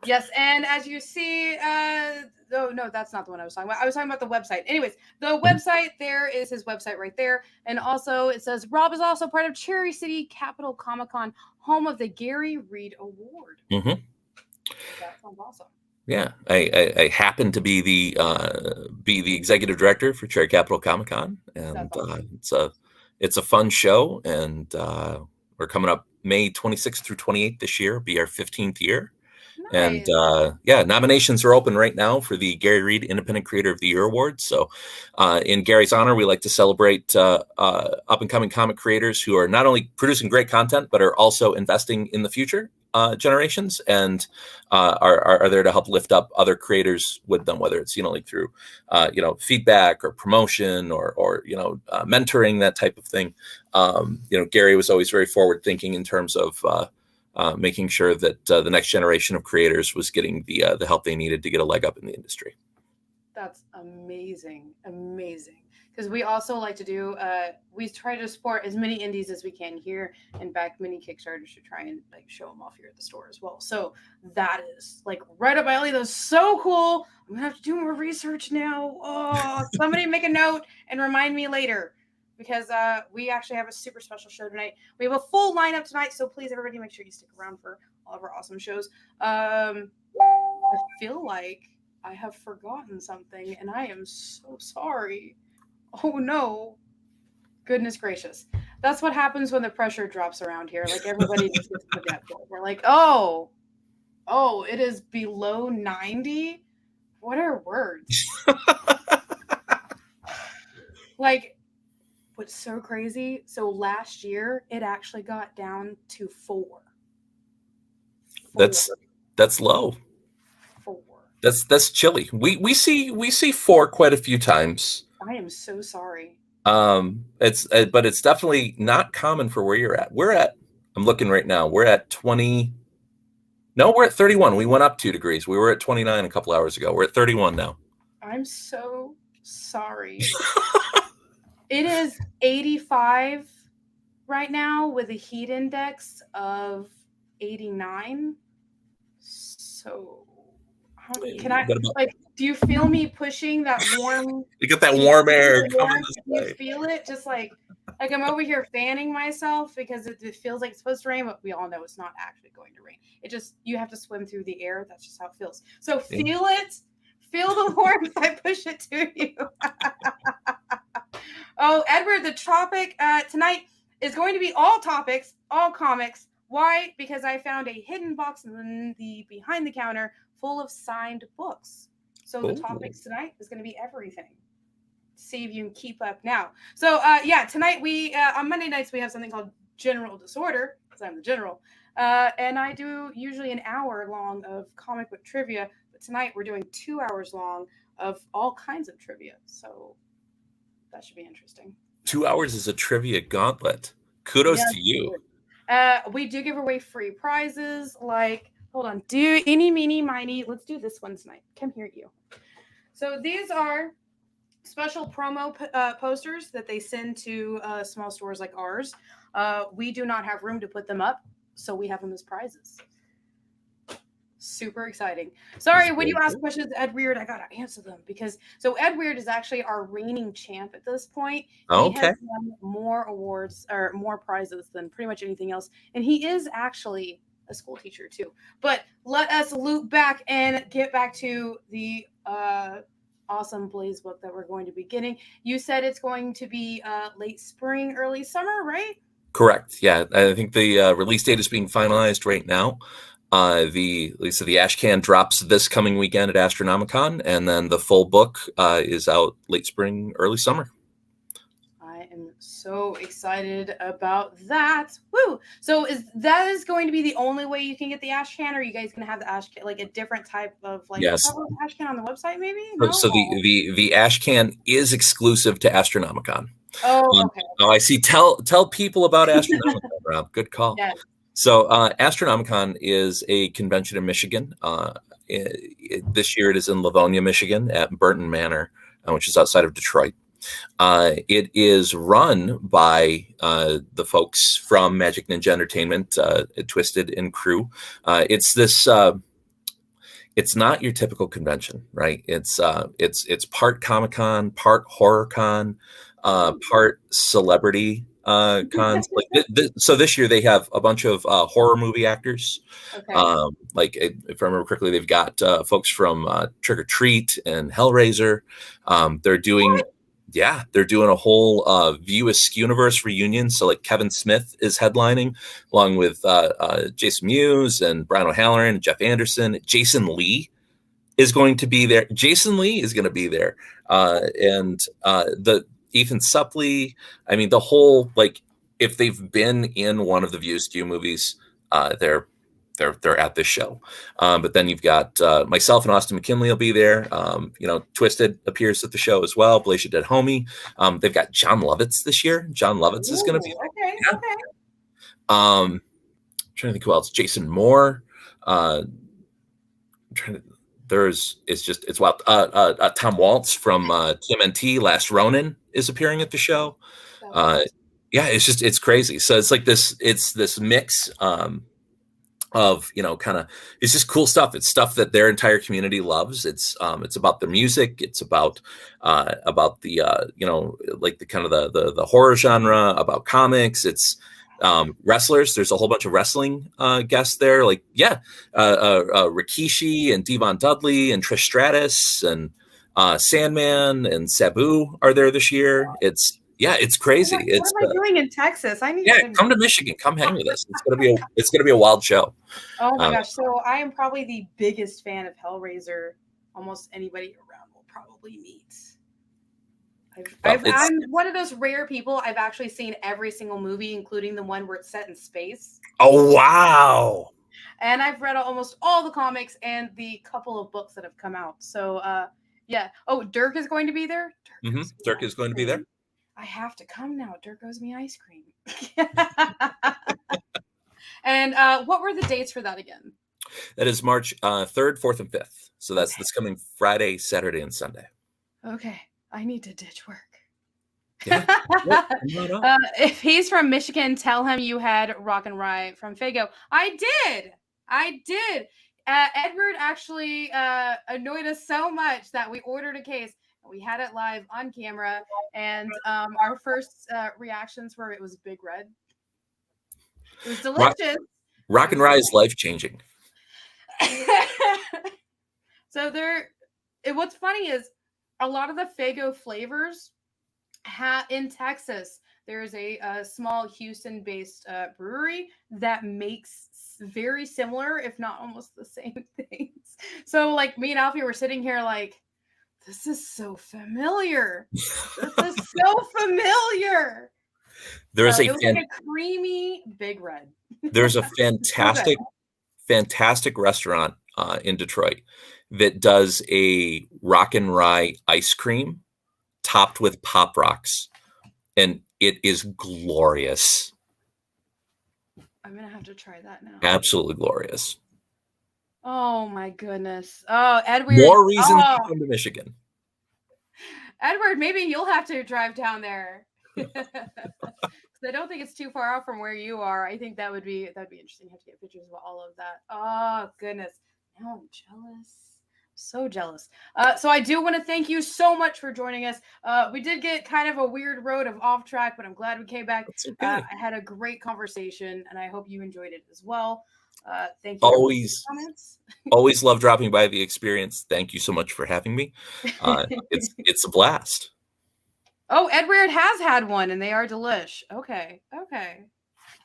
Yes, and as you see, no, that's not the one I was talking about. I was talking about the website. Anyways, the website, there is his website right there. And also it says Rob is also part of Cherry City Capital Comic-Con, home of the Gary Reed Award. That sounds awesome. Yeah, I happen to be the executive director for Cherry Capital Comic-Con, and awesome. It's a fun show, and we're coming up May 26th through 28th this year. Be our 15th year. Nice. And nominations are open right now for the Gary Reed Independent Creator of the Year Award. So in Gary's honor, we like to celebrate up-and-coming comic creators who are not only producing great content, but are also investing in the future generations, and are there to help lift up other creators with them, whether it's through feedback or promotion or mentoring, that type of thing. Gary was always very forward-thinking in terms of making sure that the next generation of creators was getting the help they needed to get a leg up in the industry. That's amazing. Because we also like to do, we try to support as many indies as we can here, and back many Kickstarters to try and show them off here at the store as well. So that is right up my alley. That's so cool. I'm gonna have to do more research now. Oh, somebody make a note and remind me later, because we actually have a super special show tonight. We have a full lineup tonight, so please, everybody, make sure you stick around for all of our awesome shows. I feel like I have forgotten something, and I am so sorry. Oh no. Goodness gracious. That's what happens when the pressure drops around here. Everybody just gets forgetful. We're like, oh, it is below 90? What are words? What's so crazy? So last year, it actually got down to 4. That's low. 4. That's chilly. We see 4 quite a few times. I am so sorry. But it's definitely not common for where you're at. I'm looking right now. We're at 20. No, we're at 31. We went up 2 degrees. We were at 29 a couple hours ago. We're at 31 now. I'm so sorry. It is 85 right now with a heat index of 89. So can I do you feel me pushing that warm? You get that warm air coming this way. You feel it? Just like I'm over here fanning myself because it feels like it's supposed to rain, but we all know it's not actually going to rain. You have to swim through the air. That's just how it feels. So feel it. Feel the warmth. I push it to you. Oh, Edward, the topic tonight is going to be all topics, all comics. Why? Because I found a hidden box in the behind the counter full of signed books. So the topics tonight is going to be everything. See if you can keep up now. So tonight we on Monday nights we have something called General Disorder, because I'm the general. And I do usually an hour long of comic book trivia, but tonight we're doing 2 hours long of all kinds of trivia. So that should be interesting. 2 hours is a trivia gauntlet. Kudos to you. We do give away free prizes. Like, hold on, do eeny, meeny, miny. Let's do this one tonight. Come here, you. So these are special promo posters that they send to small stores like ours. We do not have room to put them up, so we have them as prizes. Super exciting. Sorry, when you ask questions, Ed Weird, I gotta answer them because Ed Weird is actually our reigning champ at this point. Oh, he has won more awards or more prizes than pretty much anything else, and he is actually a school teacher too. But let us loop back and get back to the awesome Blaze book that we're going to be getting. You said it's going to be late spring, early summer, right? Correct. Yeah, I think the release date is being finalized right now. The Ash Can drops this coming weekend at Astronomicon, and then the full book is out late spring, early summer. I am so excited about that. Woo! So that is going to be the only way you can get the Ash Can, or are you guys going to have the Ash Can, like a different type of yes. Ash Can on the website maybe? No? So the Ash Can is exclusive to Astronomicon. Oh, okay. I see. Tell people about Astronomicon, Rob. Good call. Yes. So Astronomicon is a convention in Michigan. This year it is in Livonia, Michigan at Burton Manor, which is outside of Detroit. It is run by the folks from Magic Ninja Entertainment, Twisted and crew. It's this. It's not your typical convention, right? It's part Comic-Con, part HorrorCon, part celebrity cons. So this year they have a bunch of horror movie actors. Okay. If I remember correctly, they've got folks from Trick or Treat and Hellraiser. They're doing. What? Yeah, they're doing a whole View Askewniverse reunion. So Kevin Smith is headlining, along with Jason Mewes and Brian O'Halloran, Jeff Anderson. Jason Lee is going to be there. Jason Lee is going to be there, and the Ethan Suplee. I mean, the whole if they've been in one of the View Askew movies, they're at this show. But then you've got myself and Austin McKinley will be there. Twisted appears at the show as well. Blaze Your Dead Homie. They've got John Lovitz this year. John Lovitz is going to be okay. Yeah. Okay. I'm trying to think who else. Jason Moore. It's wild. Tom Waltz from TMNT Last Ronin is appearing at the show. It's crazy. So it's this mix of it's just cool stuff. It's stuff that their entire community loves. It's about their music. It's about the the kind of the horror genre, about comics. It's wrestlers. There's a whole bunch of wrestling guests there. Rikishi and Devon Dudley and Trish Stratus and Sandman and Sabu are there this year. It's crazy. What am I doing in Texas? I need to come to Michigan. Come hang with us. It's gonna be a wild show. Oh my gosh! So I am probably the biggest fan of Hellraiser. Almost anybody around will probably meet. I'm one of those rare people. I've actually seen every single movie, including the one where it's set in space. Oh wow! and I've read almost all the comics and the couple of books that have come out. So, yeah. Oh, Dirk is going to be there. Dirk is going to be there. I have to come now. Dirk owes me ice cream. And what were the dates for that again? That is March 3rd, 4th, and 5th. So that's this coming Friday, Saturday, and Sunday. Okay. I need to ditch work. Yeah. If he's from Michigan, tell him you had Rock and Rye from Fago. I did. Edward actually annoyed us so much that we ordered a case. We had it live on camera, and our first reactions were it was Big Red. It was delicious. Rock and Rye is life-changing. So what's funny is a lot of the Fago flavors in Texas, there's a small Houston-based brewery that makes very similar, if not almost the same things. So like me and Alfie were sitting here like, this is so familiar. This is so familiar. There's it was like a creamy Big Red. There's a fantastic restaurant in Detroit that does a Rock and Rye ice cream topped with Pop Rocks, and it is glorious. I'm gonna have to try that now. Absolutely glorious. Oh my goodness. Oh, Edward. More reason to come to Michigan. Edward, maybe you'll have to drive down there. I don't think it's too far off from where you are. I think that'd be interesting. You have to get pictures of all of that. Oh goodness. Now I'm jealous. So jealous. So I do want to thank you so much for joining us. We did get kind of a weird road of off track, but I'm glad we came back. Okay. I had a great conversation, and I hope you enjoyed it as well. Thank you. Always love dropping by the experience. Thank you so much for having me. It's a blast. Oh, Edward has had one, and they are delish. Okay.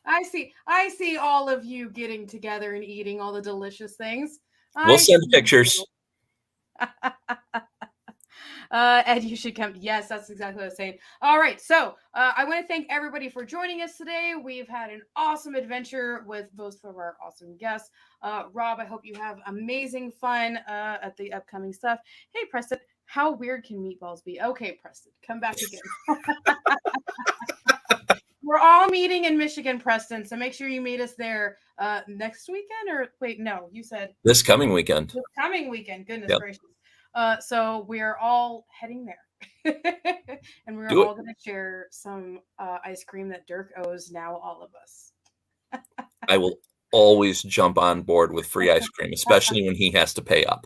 I see all of you getting together and eating all the delicious things. We'll send pictures. Ed, you should come. Yes, that's exactly what I was saying. All right, so I want to thank everybody for joining us today. We've had an awesome adventure with both of our awesome guests. Rob, I hope you have amazing fun at the upcoming stuff. Hey, Preston, how weird can meatballs be? Okay, Preston, come back again. We're all meeting in Michigan, Preston, so make sure you meet us there next weekend. Or wait, no, you said this coming weekend. This coming weekend. Goodness gracious. So we're all heading there, and we're all going to share some ice cream that Dirk owes now all of us. I will always jump on board with free ice cream, especially when he has to pay up.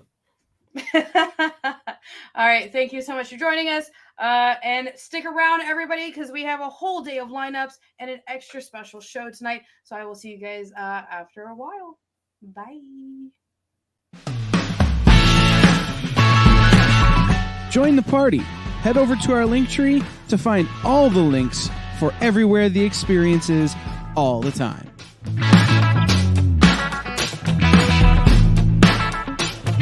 All right. Thank you so much for joining us. And stick around, everybody, because we have a whole day of lineups and an extra special show tonight. So I will see you guys after a while. Bye. Join the party. Head over to our link tree to find all the links for everywhere the experience is all the time.